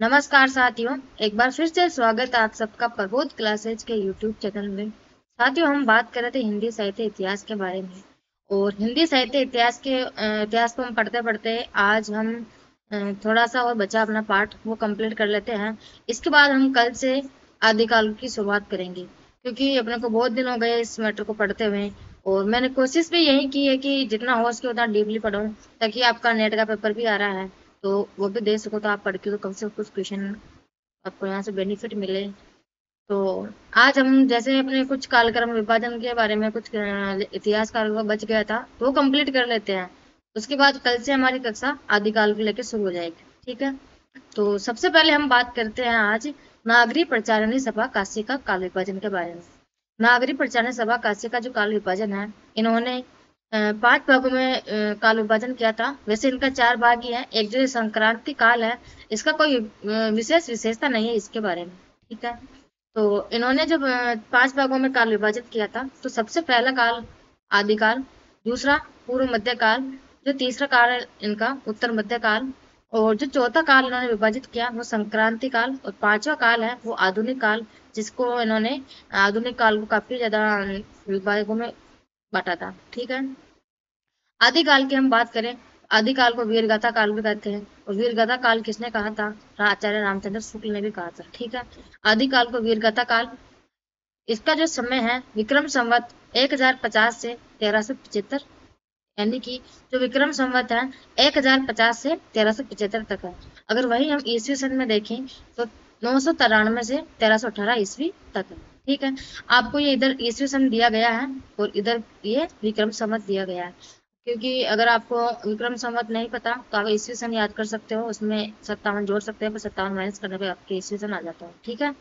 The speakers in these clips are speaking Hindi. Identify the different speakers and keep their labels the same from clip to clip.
Speaker 1: नमस्कार साथियों, एक बार फिर से स्वागत है आप सबका प्रबोध क्लासेज के यूट्यूब चैनल में। साथियों, हम बात कर रहे थे हिंदी साहित्य इतिहास के बारे में। और हिंदी साहित्य इतिहास को हम पढ़ते पढ़ते आज हम थोड़ा सा और बचा अपना पार्ट वो कंप्लीट कर लेते हैं। इसके बाद हम कल से आदिकाल की शुरुआत करेंगे, क्योंकि अपने को बहुत दिन हो गए इस मैटर को पढ़ते हुए। और मैंने कोशिश भी यही की है कि जितना हो सके उतना डीपली पढूं, ताकि आपका नेट का पेपर भी आ रहा है तो वो भी दे सको, तो आप पढ़ के तो कम से कम कुछ क्वेश्चन आपको यहाँ से बेनिफिट मिले। तो आज हम जैसे अपने कुछ कालक्रम विभाजन के बारे में कुछ इतिहास काल का बच गया था तो वो कंप्लीट कर लेते हैं। उसके बाद कल से हमारी कक्षा आदिकाल को लेकर शुरू हो जाएगी। ठीक है, तो सबसे पहले हम बात करते हैं आज नागरी प्रचारणी सभा काशी का काल विभाजन के बारे में। नागरी प्रचारणी सभा काशी का जो काल विभाजन है, इन्होंने 5 भागों में काल विभाजन किया था। वैसे इनका 4 भाग ही है। एक जो संक्रांति काल है, इसका कोई विशेष विशेषता नहीं है इसके बारे में। ठीक है, तो इन्होंने जब 5 भागों में काल विभाजित किया था, तो सबसे पहला काल आदिकाल, दूसरा पूर्व मध्य काल, जो तीसरा काल है इनका उत्तर मध्य काल, और जो चौथा काल इन्होंने विभाजित किया वो संक्रांति काल, और पांचवा काल है वो आधुनिक काल, जिसको इन्होंने आधुनिक काल को काफी ज्यादा विभागों में बांटा था। ठीक है, आदिकाल की हम बात करें, आदिकाल को वीरगाथा काल भी कहते हैं। और वीरगाथा काल किसने कहा था? आचार्य रामचंद्र शुक्ल ने भी कहा था। ठीक है, आदिकाल को वीरगाथा काल, इसका जो समय है विक्रम संवत 1050 से 1375, यानी कि जो विक्रम संवत है 1050 से 1375 तक है। अगर वही हम ईसवी सन में देखें तो 993 से 1318 ईस्वी तक है। ठीक है, आपको ये इधर ईस्वी सन दिया गया है और इधर ये विक्रम संवत दिया गया है। क्योंकि अगर आपको विक्रम संवत नहीं पता तो आप ईस्वी सन याद कर सकते हो, उसमें 57 जोड़ सकते हैं, पर 57 माइनस करने पे आपके ईस्वी सन आ जाता है। ठीक है,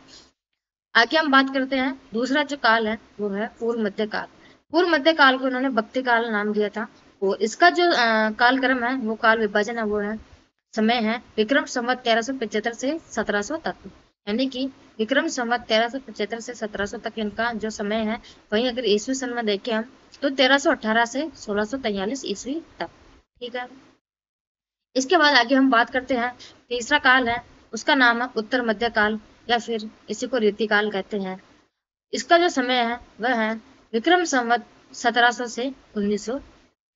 Speaker 1: आगे हम बात करते हैं दूसरा जो काल है वो है पूर्व मध्य काल। पूर्व मध्य काल को उन्होंने भक्ति काल नाम दिया था। और इसका जो कालक्रम है वो काल विभाजन है वो है, समय है विक्रम संवत 1375 से 1700 तक, यानी कि विक्रम संवत 1375 से 1700 तक इनका जो समय है। वहीं अगर ईस्वी सन में देखें हम तो 1318 से 1643 ईस्वी तक। ठीक है, इसके बाद आगे हम बात करते हैं तीसरा काल है, उसका नाम है उत्तर मध्य काल, या फिर इसी को रीति काल कहते हैं। इसका जो समय है वह है विक्रम संवत 1700 से 1900।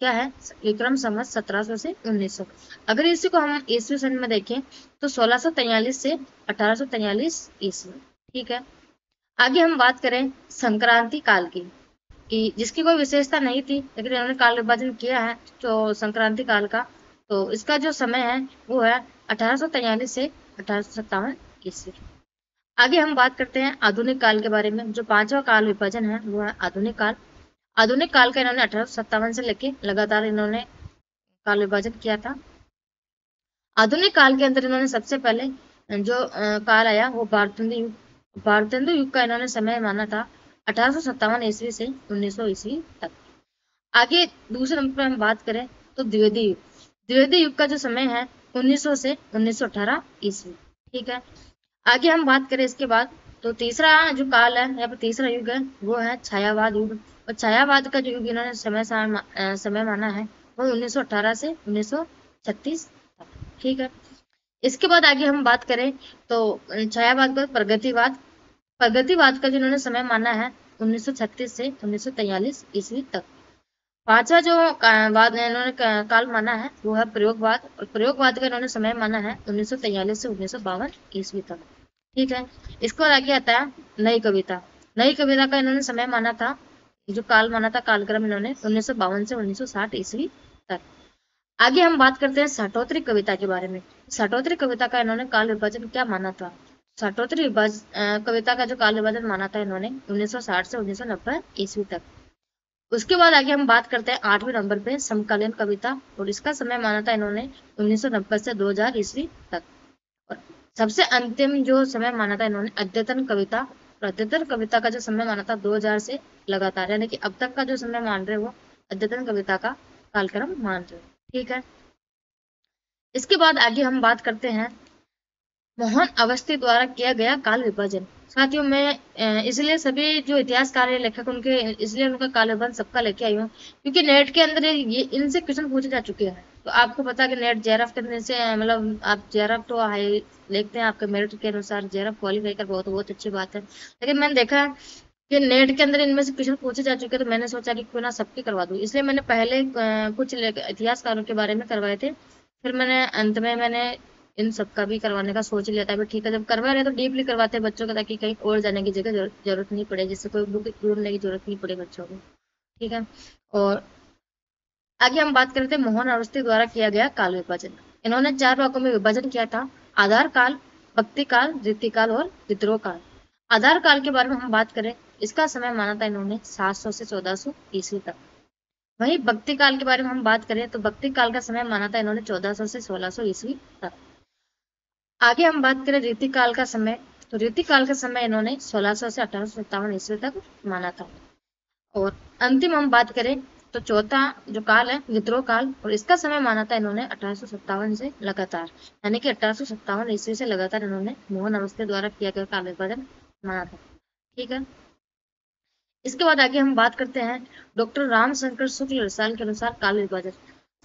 Speaker 1: क्या है? विक्रम संवत 1700 से 1900। अगर इसी को हम ईस्वी सन में देखें तो 1643 से 1843 ईस्वी। ठीक है, आगे हम बात करें संक्रांति काल की, कि जिसकी कोई विशेषता नहीं थी, लेकिन इन्होंने काल विभाजन किया है जो संक्रांति काल का। तो इसका जो समय है वो है 1843 से 1857 ईस्वी। आगे हम बात करते हैं आधुनिक काल के बारे में। जो पांचवा काल विभाजन है वो है आधुनिक काल। आधुनिक काल का इन्होंने 1857 से लेके लगातार इन्होंने काल विभाजन किया था। आधुनिक काल के अंदर इन्होंने सबसे पहले जो काल आया वो भारतेंदु युग, भारतेंदु युग का इन्होंने समय माना था 1857 ईस्वी से 1900 ईस्वी तक। आगे दूसरे नंबर पर हम बात करें तो द्विवेदी युग। द्विवेदी युग का जो समय है 1900 से 1918 ईस्वी। ठीक है, आगे हम बात करें इसके बाद तो तीसरा जो काल है या फिर तीसरा युग है वो है छायावाद युग। और छायावाद का जो युग इन्होंने समय माना है वो 1918 से 1936 तक। ठीक है, इसके बाद आगे हम बात करें तो छायावाद का प्रगतिवाद, प्रगतिवाद का जिन्होंने समय माना है 1936 से 1943 ईस्वी तक। पांचवा जो वाद इन्होंने काल माना है वो है प्रयोगवाद, और प्रयोगवाद का इन्होंने समय माना है 1943 से 1952 ईस्वी तक। ठीक है, इसको आगे आता है नई कविता। नई कविता का इन्होंने समय माना था, जो काल माना था कालक्रम इन्होंने 1952 से 1960 ईस्वी तक। आगे हम बात करते हैं साटोत्री कविता के बारे में। साटोत्री कविता का इन्होंने काल विभाजन क्या माना था? कविता का जो काल विभाजन माना था इन्होंने 1960 से 1990 ईस्वी तक। उसके बाद आगे हम बात करते हैं 8वें नंबर पे समकालीन कविता, और इसका समय माना था इन्होंने 1990 से 2000 ईस्वी तक। और सबसे अंतिम जो समय माना था इन्होंने अद्यतन कविता, और अद्यतन कविता का जो समय माना था 2000 से लगातार, यानी कि अब तक का जो समय मान रहे वो अद्यतन कविता का कालक्रम मान रहे। ठीक है, इसके बाद आगे हम बात करते हैं मोहन अवस्थी द्वारा किया गया काल विभाजन। साथियों, मैं इसलिए सभी जो इतिहासकार है लेखक उनके इसलिए उनका काल विभाजन सबका लेके आई हूँ, क्योंकि नेट के अंदर ये इनसे क्वेश्चन पूछे जा चुके हैं। तो आपको पता है कि नेट जेआरएफ करने से मतलब आप जेआरएफ तो हाई देखते हैं, आपके मेरिट के अनुसार जेआरएफ क्वालिफाई कर बहुत बहुत अच्छी बात है। लेकिन मैंने देखा है कि नेट के अंदर इनमें से क्वेश्चन पूछे जा चुके हैं, तो मैंने सोचा कि क्यों ना सबके करवा दूं, इसलिए मैंने पहले कुछ इतिहासकारों के बारे में करवाए थे, फिर मैंने अंत में मैंने इन सब का भी करवाने का सोच लिया था। अभी ठीक है, जब करवा रहे हैं तो डीपली करवाते हैं बच्चों का, ताकि कहीं और जाने की जगह जरूरत नहीं पड़े, जिससे कोई बुक ढूंढने की जरूरत नहीं पड़े बच्चों को। ठीक है। और आगे हम बात करते हैं मोहन अवस्थी द्वारा किया गया काल विभाजन। इन्होंने 4 भागों में विभाजन किया था: आधार काल, भक्ति काल, रीति काल और विद्रोह काल। आधार काल के बारे में हम बात करें, इसका समय माना था इन्होंने 700 से 1400 ईस्वी तक। वहीं भक्ति काल के बारे में हम बात करें तो भक्ति काल का समय माना था इन्होंने 1400 से 1600 ईस्वी तक। आगे हम बात करें रीति काल का समय, तो रीति काल का समय इन्होंने 1600 से 1857 ईस्वी तक माना था। और अंतिम हम बात करें तो चौथा जो काल है विद्रोह काल, और इसका समय माना था इन्होंने 1857 से लगातार, यानी कि 1857 ईस्वी से लगातार इन्होंने मोहन अवस्थी द्वारा किया गया काल विभाजन माना था। ठीक है। इसके बाद आगे हम बात करते हैं डॉक्टर रामशंकर शुक्ल रसाल के अनुसार काल विभाजन।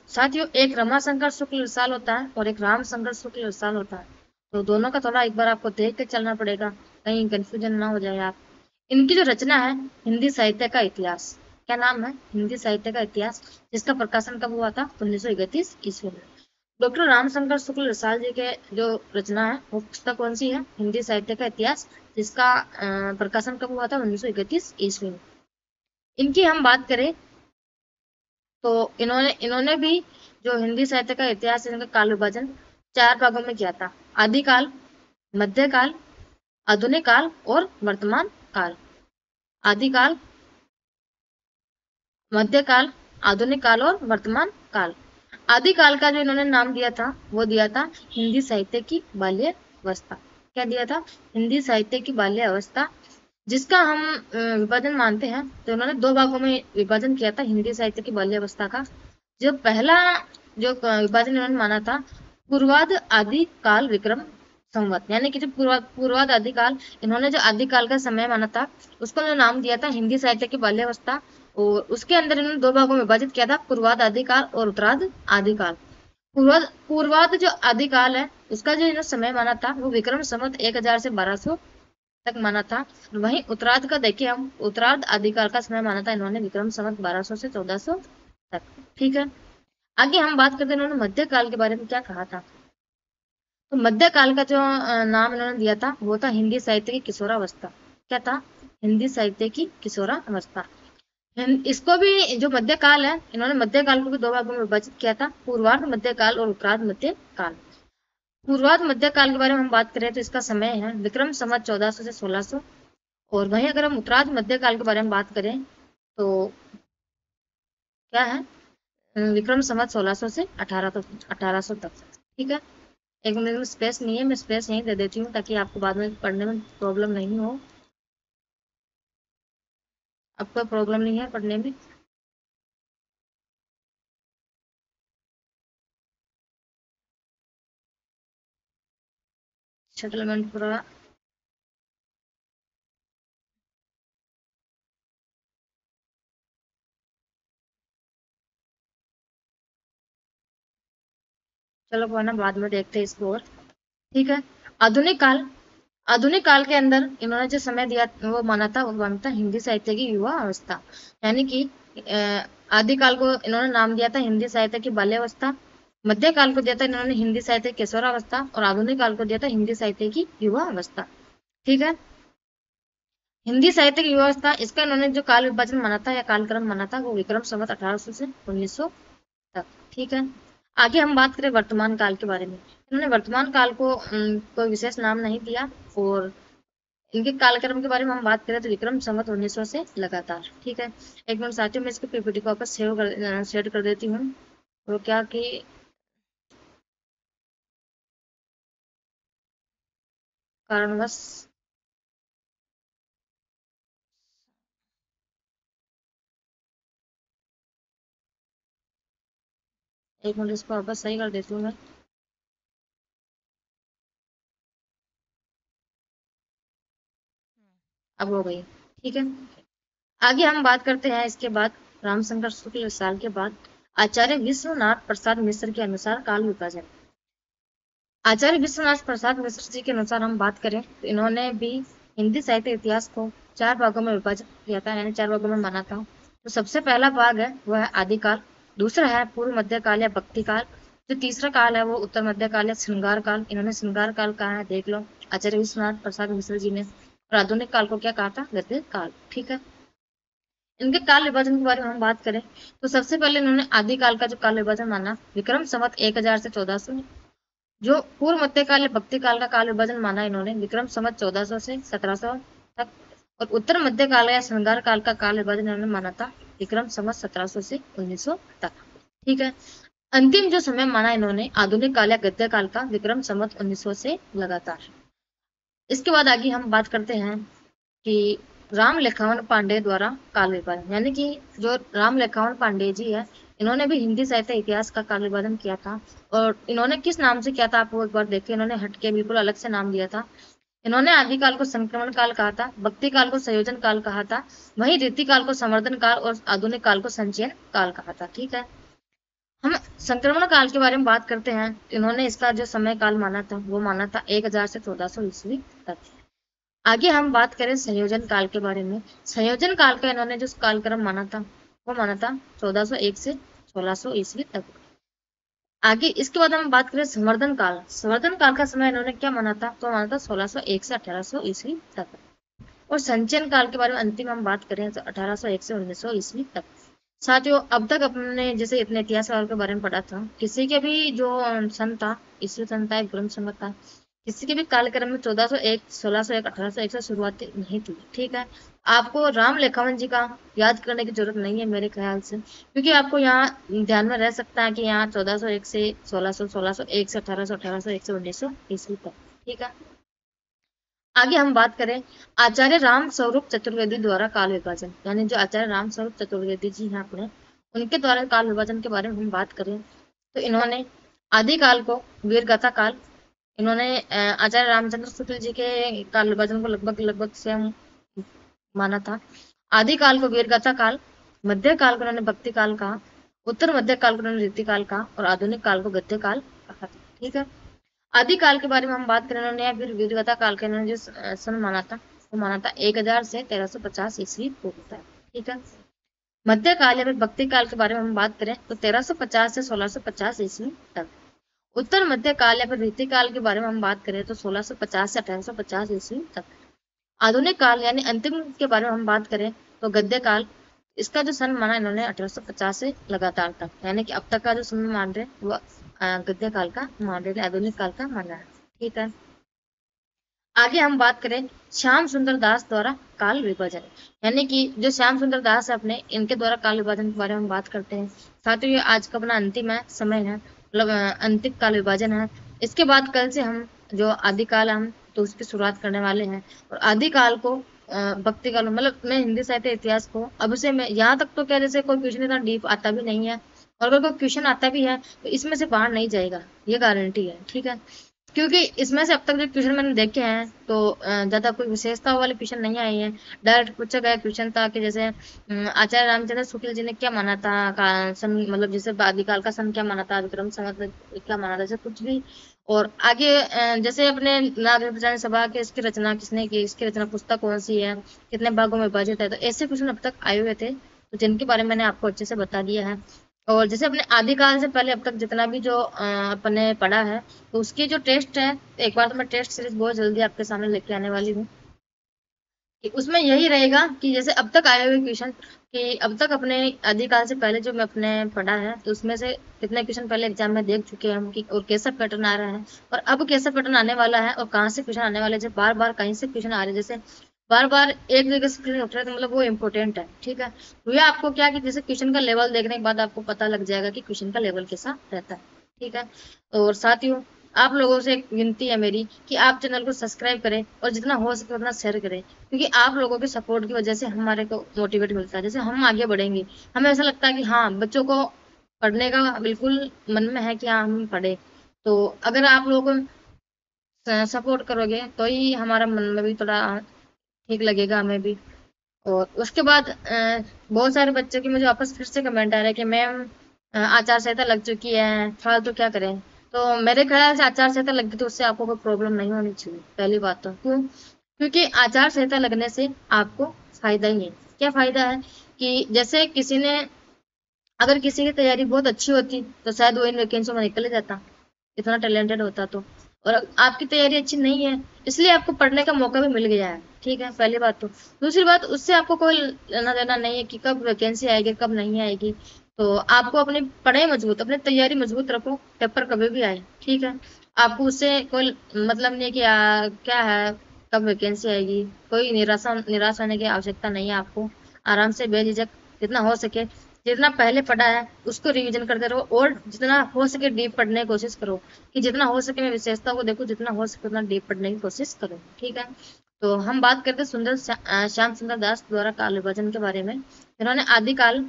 Speaker 1: साथियों, एक रमाशंकर शुक्ल रसाल होता है और एक रामशंकर शुक्ल रसाल होता है, तो दोनों का थोड़ा एक बार आपको देख के चलना पड़ेगा, कहीं कंफ्यूजन ना हो जाए आप। इनकी जो रचना है हिंदी साहित्य का इतिहास, क्या नाम है? हिंदी साहित्य का इतिहास, जिसका प्रकाशन कब हुआ था? 1931 ईस्वी में। डॉक्टर रामशंकर शुक्ल रसाल जी के जो रचना है वो पुस्तक कौन सी है? हिंदी साहित्य का इतिहास, जिसका प्रकाशन कब हुआ था? 1931 ईस्वी में। इनकी हम बात करें तो इन्होंने इन्होंने भी जो हिंदी साहित्य का इतिहास है, इनका काल विभाजन 4 भागों में किया था: आदिकाल, मध्यकाल, आधुनिक काल और वर्तमान काल। आदिकाल, मध्यकाल, आधुनिक काल और वर्तमान काल। आदिकाल का जो इन्होंने नाम दिया था वो दिया था हिंदी साहित्य की बाल्य अवस्था। क्या दिया था? हिंदी साहित्य की बाल्य अवस्था, जिसका हम विभाजन मानते हैं तो इन्होंने 2 भागों में विभाजन किया था हिंदी साहित्य की बाल्य अवस्था का। जो पहला जो विभाजन इन्होंने माना था, पूर्वाध आदि काल विक्रम संवत, यानी कि जो पूर्वाध आदि काल, इन्होंने जो आदि काल का समय माना था उसको जो नाम दिया था हिंदी साहित्य की बाल्यावस्था, और उसके अंदर इन्होंने 2 भागों में विभाजित किया था: पूर्वाध आदि काल और उत्तराध आदि काल। पूर्वाध जो आदि काल है उसका जो इन्होंने समय माना था वो विक्रम संवत 1000 से 1200 तक माना था। वहीं उत्तरार्ध का देखिए, हम उत्तरार्ध आदिकाल का समय माना था इन्होंने विक्रम संवत 1200 से 1400 तक। ठीक है। आगे हम बात करते हैं इन्होंने मध्यकाल के बारे में क्या कहा था। तो मध्यकाल का जो नाम इन्होंने दिया था वो था हिंदी साहित्य की किशोरावस्था। क्या था? हिंदी साहित्य की किशोरावस्था। इसको भी जो मध्यकाल है, इन्होंने मध्यकाल को भी 2 भागों में विभाजित किया था: पूर्वार्ध मध्यकाल और उत्तरार्ध मध्यकाल। पूर्वार्ध मध्यकाल के बारे में हम बात करें तो इसका समय है विक्रम संवत 1400 से 1600। और वहीं अगर हम उत्तरार्ध मध्यकाल के बारे में बात करें तो क्या है? विक्रम संवत 1600 से 1800 तक। ठीक है। एक मिनट में स्पेस नहीं है, मैं स्पेस यहीं दे देती हूँ ताकि आपको बाद में पढ़ने में प्रॉब्लम नहीं हो। आपको प्रॉब्लम नहीं है पढ़ने में? सेटलमेंट पूरा। चलो कोई ना, बाद में देखते हैं इसको और। ठीक है। आधुनिक काल। आधुनिक काल के अंदर इन्होंने जो समय दिया वो माना था, वो माना था हिंदी साहित्य की युवा अवस्था, यानी कि आदिकाल को इन्होंने नाम दिया था हिंदी साहित्य की बाल्यावस्था, मध्यकाल को दिया था इन्होंने हिंदी साहित्य की किशोरावस्था, और आधुनिक काल को दिया था हिंदी साहित्य की युवा अवस्था। ठीक है। हिंदी साहित्य की युवा अवस्था, इसका इन्होंने जो काल विभाजन माना था या कालक्रम माना था वो विक्रम संवत 1800 से 1900 तक। ठीक है। आगे हम बात करें वर्तमान काल के बारे में। इन्होंने वर्तमान काल को कोई विशेष नाम नहीं दिया, और इनके कालक्रम के बारे में हम बात करें तो विक्रम संवत 1900 से लगातार। ठीक है। एक मिनट साथियों, मैं इसकी पीपीटी को वापस सेव कर देती हूँ। वो क्या कि कारणवश एक मिनट इसको वापस सही कर देती हूँ मैं। अब हो गई। ठीक है। आगे हम बात करते हैं इसके बाद रामशंकर शुक्ल साल के बाद आचार्य विश्वनाथ प्रसाद मिश्र के अनुसार काल विभाजन। आचार्य विश्वनाथ प्रसाद मिश्र जी के अनुसार हम बात करें तो इन्होंने भी हिंदी साहित्य इतिहास को 4 भागों में विभाजित किया था, यानी 4 भागों में माना था। तो सबसे पहला भाग है वह है आदिकाल, दूसरा है पूर्व मध्य काल या भक्ति काल, जो तीसरा काल है वो उत्तर मध्य काल या श्रृंगार काल। इन्होंने श्रृंगार काल कहा है, देख लो आचार्य विश्वनाथ प्रसाद मिश्र जी ने। और आधुनिक काल को क्या कहा था? गद्य काल। ठीक है, इनके काल विभाजन के बारे में हम बात करें तो सबसे पहले इन्होंने आदिकाल का जो काल विभाजन माना विक्रम संवत 1000 से 1400, जो पूर्व मध्यकाल या भक्ति काल का काल विभाजन माना इन्होंने विक्रम संवत 1400 से 1700 तक, और उत्तर मध्यकाल या श्रृंगार काल का काल विभाजन इन्होंने माना था विक्रम संवत 1700 से 1900 तक। ठीक है, अंतिम जो समय माना इन्होंने आधुनिक काल या गद्य काल का विक्रम संवत 1900 से लगातार। इसके बाद आगे हम बात करते हैं कि राम लखावन पांडे द्वारा काल विभाजन, यानी कि जो राम लखावन पांडे जी है इन्होंने भी हिंदी साहित्य इतिहास का काल विभाजन किया था। और इन्होंने किस नाम से किया था आप वो एक बार देखिए, इन्होंने हटके बिल्कुल अलग से नाम दिया था। इन्होंने आदिकाल को संक्रमण काल कहा था, भक्ति काल को संयोजन काल कहा था, वहीं रीति काल को संवर्धन काल और आधुनिक काल को संचयन काल कहा था। ठीक है, हम संक्रमण काल के बारे में बात करते हैं। इन्होंने इसका जो समय काल माना था वो माना था 1000 से 1400 ईस्वी तक। आगे हम बात करें संयोजन काल के बारे में। संयोजन काल का इन्होंने जो कालक्रम माना था वो माना था 1401 से 1600 ईस्वी तक। आगे इसके बाद हम बात करें संवर्धन काल। संवर्धन काल का समय इन्होंने क्या माना था? तो माना था 1601 से 1800 ईस्वी तक। और संचयन काल के बारे में अंतिम हम बात करें तो 1801 से 1900 ईस्वी तक। साथियों, अब तक अपने जैसे इतने इतिहास काल के बारे में पढ़ा था, किसी के भी जो सन था ईस्वी सन था, ब्रह्म संवत था, किसी के भी कालक्रम में 1401, 1601, 1801 से शुरुआत नहीं थी। ठीक है, आपको राम लखावन जी का याद करने की जरूरत नहीं है मेरे ख्याल से, क्योंकि आपको यहाँ ध्यान में रह सकता है कि यहाँ 1401 से 1600, 1601 से 1800, 1801 से 1900 ईस्वी तक। ठीक है, आगे हम बात करें आचार्य राम स्वरूप चतुर्वेदी द्वारा काल विभाजन, यानी जो आचार्य राम स्वरूप चतुर्वेदी जी हैं अपने, उनके द्वारा काल विभाजन के बारे में हम बात करें तो इन्होंने आदिकाल को वीरगाथा काल, इन्होंने आचार्य रामचंद्र शुक्ल जी के काल विभाजन को लगभग लगभग सेम माना था। आदिकाल को वीरगाथा काल, मध्य काल को उन्होंने भक्ति काल कहा, उत्तर मध्य काल को उन्होंने रीति काल कहा, और आधुनिक काल को गद्य काल कहा था। ठीक है, आदिकाल के बारे में हम बात करें उन्होंने या फिर वीरगाथा काल का इन्होंने जो सन माना था वो माना था 1000 से 1350 ईस्वी पूर्व तक। ठीक है, मध्य काल या फिर भक्ति काल के बारे में हम बात करें तो 1350 से 1650 ईस्वी तक। उत्तर मध्य काल या फिर रीति काल के बारे में हम बात करें तो 1650 से 1850 ईस्वी तक। आधुनिक काल यानी अंतिम के बारे में हम बात करें तो गद्य काल, इसका जो सन माना इन्होंने 1850 से लगातार तक, यानी कि अब तक का जो समय मान रहे वो गद्य काल का मान रहे, आधुनिक काल का माना है। ठीक है, आगे हम बात करें श्याम सुंदर दास द्वारा काल विभाजन, यानी कि जो श्याम सुंदर दास है अपने, इनके द्वारा काल विभाजन के बारे में हम बात करते हैं। साथियों, ये आज का अपना अंतिम है समय है, मतलब अंतिम काल विभाजन है। इसके बाद कल से हम जो आदिकाल हम तो उसकी शुरुआत करने वाले हैं। और आदिकाल को भक्ति काल, मतलब मैं हिंदी साहित्य इतिहास को अब से मैं यहाँ तक तो क्या, जैसे कोई क्वेश्चन इतना डीप आता भी नहीं है, और अगर कोई क्वेश्चन आता भी है तो इसमें से बाहर नहीं जाएगा, ये गारंटी है। ठीक है, क्योंकि इसमें से अब तक जो क्वेश्चन मैंने देखे हैं तो ज्यादा कोई विशेषता वाले क्वेश्चन नहीं आए हैं। डायरेक्ट पूछा गया क्वेश्चन था कि जैसे आचार्य रामचंद्र शुक्ल जी ने क्या माना था सन, मतलब जैसे आदिकाल का सन क्या माना था, विक्रम संवत क्या माना था, जैसे कुछ भी। और आगे जैसे अपने नागरिक प्रचार सभा के इसकी रचना किसने की, इसकी रचना पुस्तक कौन सी है, कितने भागों में विभाजित है, तो ऐसे क्वेश्चन अब तक आए हुए थे, तो जिनके बारे में मैंने आपको अच्छे से बता दिया है। और जैसे अपने आदिकाल से पहले अब तक जितना भी जो अपने पढ़ा है तो उसकी जो टेस्ट है, एक बार तो मैं टेस्ट सीरीज बहुत जल्दी आपके सामने लेके आने वाली हूँ कि उसमें यही रहेगा कि जैसे अब तक आए हुए क्वेश्चन, कि अब तक अपने आदिकाल से पहले जो मैं अपने पढ़ा है तो उसमें से कितने क्वेश्चन पहले एग्जाम में देख चुके हैं हम कि और कैसा पैटर्न आ रहा है, और अब कैसा पैटर्न आने वाला है, और कहाँ से क्वेश्चन आने वाले हैं। जैसे बार बार कहीं से क्वेश्चन आ रहे हैं, जैसे बार बार एक जगह से क्वेश्चन उठ रहा है, तो मतलब वो इम्पोर्टेंट है। ठीक है, तो ये आपको क्या कि जैसे क्वेश्चन का लेवल देखने के बाद आपको पता लग जाएगा कि क्वेश्चन का लेवल कैसा रहता है। ठीक है, और साथियों, आप लोगों से एक विनती है मेरी कि आप चैनल को सब्सक्राइब करें और जितना हो सके उतना शेयर करें, क्योंकि आप लोगों के सपोर्ट की वजह से हमारे को मोटिवेट मिलता है, जैसे हम आगे बढ़ेंगे। हमें ऐसा लगता है कि हाँ, बच्चों को पढ़ने का बिल्कुल मन में है कि हाँ हम पढ़े, तो अगर आप लोग सपोर्ट करोगे तो ही हमारा मन में भी थोड़ा ठीक लगेगा, हमें भी। और उसके बाद बहुत सारे बच्चे की मुझे वापस फिर से कमेंट आ रहा है कि मैम आचार संहिता लग चुकी है, फालतू क्या करें। तो मेरे ख्याल से आचार संहिता लग गई तो उससे आपको कोई प्रॉब्लम नहीं होनी चाहिए, पहली बात तो। क्यों? क्योंकि आचार संहिता लगने से आपको फायदा ही है। क्या फायदा है? कि जैसे किसी ने, अगर किसी की तैयारी बहुत अच्छी होती तो शायद वो इन वैकेंसी में निकल ही जाता, इतना टैलेंटेड होता तो। और आपकी तैयारी अच्छी नहीं है, इसलिए आपको पढ़ने का मौका भी मिल गया है, ठीक है, पहली बात तो। दूसरी बात, उससे आपको कोई लेना देना नहीं है कि कब वैकेंसी आएगी कब नहीं आएगी। तो आपको अपनी पढ़ाई मजबूत, अपनी तैयारी मजबूत रखो, पेपर कभी भी आए, ठीक है। आपको उससे कोई मतलब नहीं है कि क्या है, कब वैकेंसी आएगी। कोई निराश होने की आवश्यकता नहीं है आपको। आराम से बेझिझक जितना हो सके, जितना पहले पढ़ा है उसको रिवीजन करते रहो, और जितना हो सके डीप पढ़ने की कोशिश करो। कि जितना हो सके मैं विशेषता को देखो, जितना हो सके उतना डीप पढ़ने की कोशिश करो, ठीक है। तो हम बात करते हैं श्याम सुंदर दास द्वारा काल विभाजन के बारे में। इन्होंने आदिकाल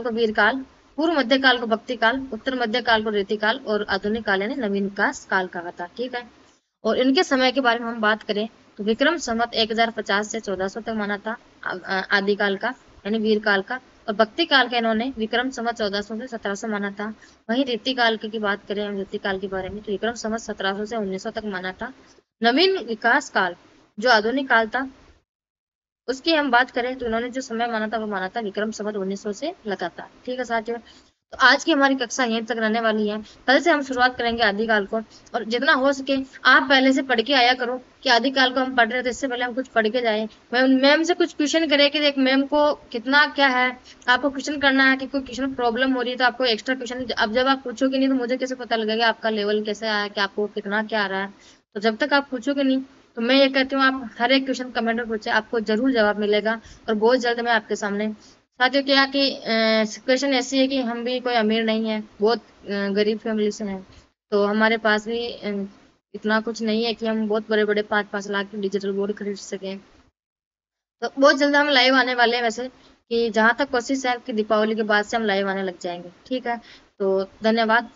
Speaker 1: को वीर काल, पूर्व मध्य काल को भक्ति काल, उत्तर मध्य काल को रीति काल और आधुनिक काल यानी नवीन विकास काल कहा था, ठीक है। और इनके समय के बारे में हम बात करें तो विक्रम संवत 1050 से 1400 तक माना था आदिकाल का, यानी वीर काल का। और भक्ति काल का इन्होंने विक्रम संवत 1400 से 1700 माना था। वहीं रीति काल की बात करें हम, रीति काल के बारे में, तो विक्रम संवत 1700 से 1900 तक माना था। नवीन विकास काल जो आधुनिक काल था, उसकी हम बात करें तो इन्होंने जो समय माना था वो माना था विक्रम संवत 1900 से लगातार, ठीक है साथियों। तो आज की हमारी कक्षा यहीं तक रहने वाली है। कल से हम शुरुआत करेंगे आदिकाल को। और जितना हो सके आप पहले से पढ़ के आया करो कि आदिकाल को हम पढ़ रहे थे, इससे पहले हम कुछ पढ़ के जाए। मैम से कुछ क्वेश्चन करे कि देख मैम को कितना क्या है, आपको क्वेश्चन करना है कि कोई क्वेश्चन प्रॉब्लम हो रही है तो आपको एक्स्ट्रा क्वेश्चन, अब जब आप पूछोगे नहीं तो मुझे कैसे पता लगेगा आपका लेवल कैसे आया, कि आपको कितना क्या आ रहा है। तो जब तक आप पूछोगे नहीं, तो मैं ये कहती हूँ आप हर एक क्वेश्चन कमेंट में पूछे, आपको जरूर जवाब मिलेगा। और बहुत जल्द मैं आपके सामने। साथियों क्या कि सिचुएशन ऐसी है कि हम भी कोई अमीर नहीं है, बहुत गरीब फैमिली से हैं। तो हमारे पास भी इतना कुछ नहीं है कि हम बहुत बड़े बड़े 5-5 लाख के डिजिटल बोर्ड खरीद सकें। तो बहुत जल्द हम लाइव आने वाले हैं वैसे, कि जहाँ तक कोशिश है कि दीपावली के बाद से हम लाइव आने लग जाएंगे, ठीक है। तो धन्यवाद।